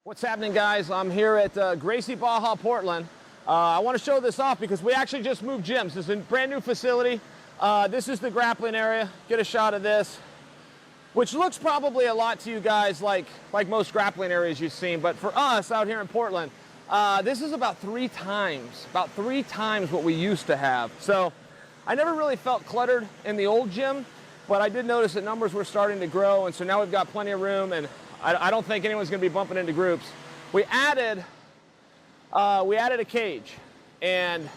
What's happening, guys? I'm here at Gracie Barra Portland. I want to show this off because we actually just moved gyms. This is a brand new facility. This is the grappling area. Get a shot of this, which looks probably a lot to you guys like most grappling areas you've seen. But for us out here in Portland, this is about three times what we used to have. So I never really felt cluttered in the old gym, but I did notice that numbers were starting to grow, and so now we've got plenty of room, and I don't think anyone's going to be bumping into groups. We added a cage, and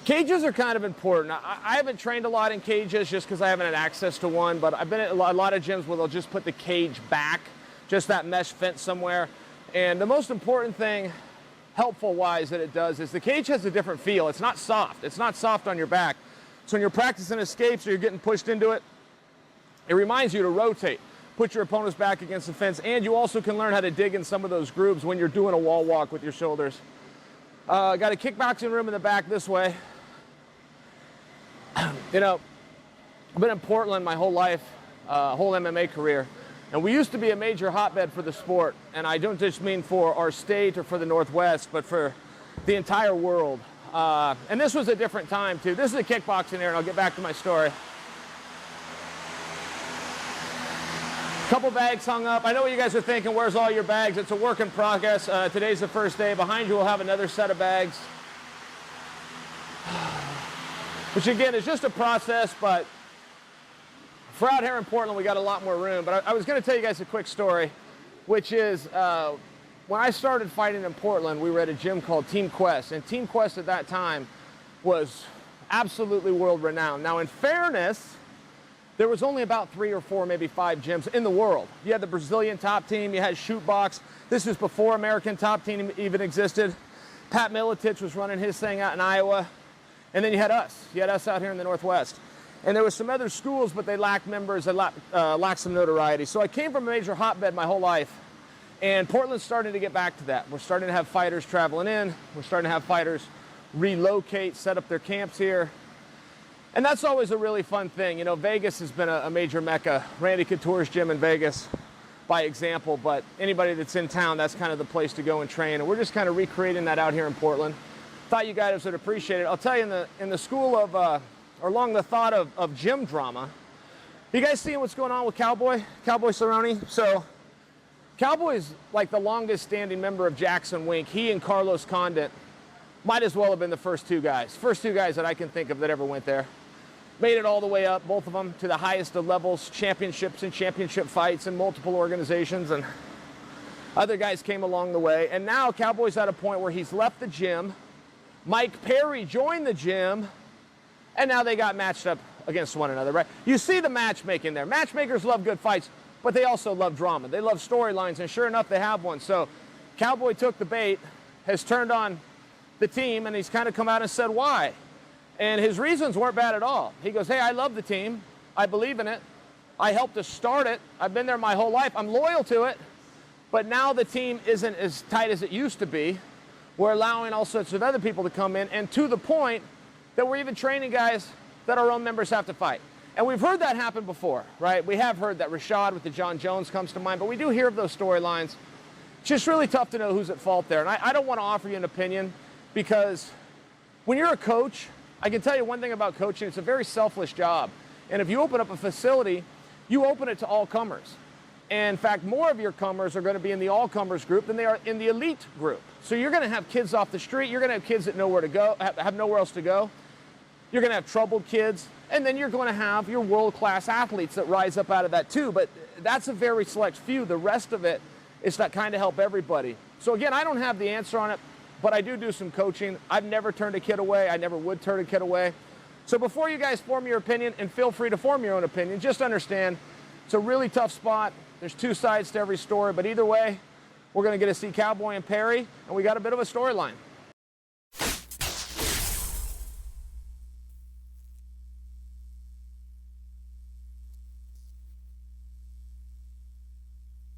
cages are kind of important. I haven't trained a lot in cages just because I haven't had access to one, but I've been at a lot of gyms where they'll just put the cage back, just that mesh fence somewhere. And the most important thing, helpful-wise, that it does is the cage has a different feel. It's not soft. It's not soft on your back. So when you're practicing escapes or you're getting pushed into it, it reminds you to rotate. Put your opponent's back against the fence, and you also can learn how to dig in some of those grooves when you're doing a wall walk with your shoulders. Got a kickboxing room in the back this way. You know, I've been in Portland my whole life, whole MMA career, and we used to be a major hotbed for the sport, and I don't just mean for our state or for the Northwest, but for the entire world. And this was a different time, too. This is a kickboxing area, and I'll get back to my story. Couple bags hung up. I know what you guys are thinking, where's all your bags? It's a work in progress. Today's the first day. Behind you we'll have another set of bags. Which again is just a process, but for out here in Portland we got a lot more room. But I was going to tell you guys a quick story, which is when I started fighting in Portland, we were at a gym called Team Quest. And Team Quest at that time was absolutely world renowned. Now in fairness, there was only about 3 or 4, maybe 5 gyms in the world. You had the Brazilian top team, you had Shootbox. This was before American top team even existed. Pat Miletich was running his thing out in Iowa. And then you had us. You had us out here in the Northwest. And there was some other schools, but they lacked members, they lacked some notoriety. So I came from a major hotbed my whole life. And Portland's starting to get back to that. We're starting to have fighters traveling in. We're starting to have fighters relocate, set up their camps here. And that's always a really fun thing. You know, Vegas has been a major mecca. Randy Couture's gym in Vegas, by example, but anybody that's in town, that's kind of the place to go and train. And we're just kind of recreating that out here in Portland. Thought you guys would appreciate it. I'll tell you, in the school of, or along the thought of gym drama, you guys seeing what's going on with Cowboy Cerrone? So, Cowboy's like the longest standing member of Jackson Wink. He and Carlos Condit might as well have been the first two guys that I can think of that ever went there. Made it all the way up, both of them, to the highest of levels, championships and championship fights in multiple organizations, and other guys came along the way. And now Cowboy's at a point where he's left the gym. Mike Perry joined the gym, and now they got matched up against one another, right? You see the matchmaking there. Matchmakers love good fights, but they also love drama. They love storylines, and sure enough, they have one. So Cowboy took the bait, has turned on the team, and he's kind of come out and said why. And his reasons weren't bad at all. He goes, hey, I love the team. I believe in it. I helped to start it. I've been there my whole life. I'm loyal to it. But now the team isn't as tight as it used to be. We're allowing all sorts of other people to come in, and to the point that we're even training guys that our own members have to fight. And we've heard that happen before, right? We have heard that. Rashad with the John Jones comes to mind, but we do hear of those storylines. It's just really tough to know who's at fault there. And I don't want to offer you an opinion, because when you're a coach, I can tell you one thing about coaching, it's a very selfless job. And if you open up a facility, you open it to all comers. And in fact, more of your comers are going to be in the all-comers group than they are in the elite group. So you're going to have kids off the street, you're going to have kids that know where to go, have nowhere else to go. You're going to have troubled kids, and then you're going to have your world-class athletes that rise up out of that too. But that's a very select few. The rest of it is to kind of help everybody. So again, I don't have the answer on it, but I do some coaching. I've never turned a kid away. I never would turn a kid away. So before you guys form your opinion, and feel free to form your own opinion, just understand it's a really tough spot. There's two sides to every story, but either way, we're going to get to see Cowboy and Perry, and we got a bit of a storyline.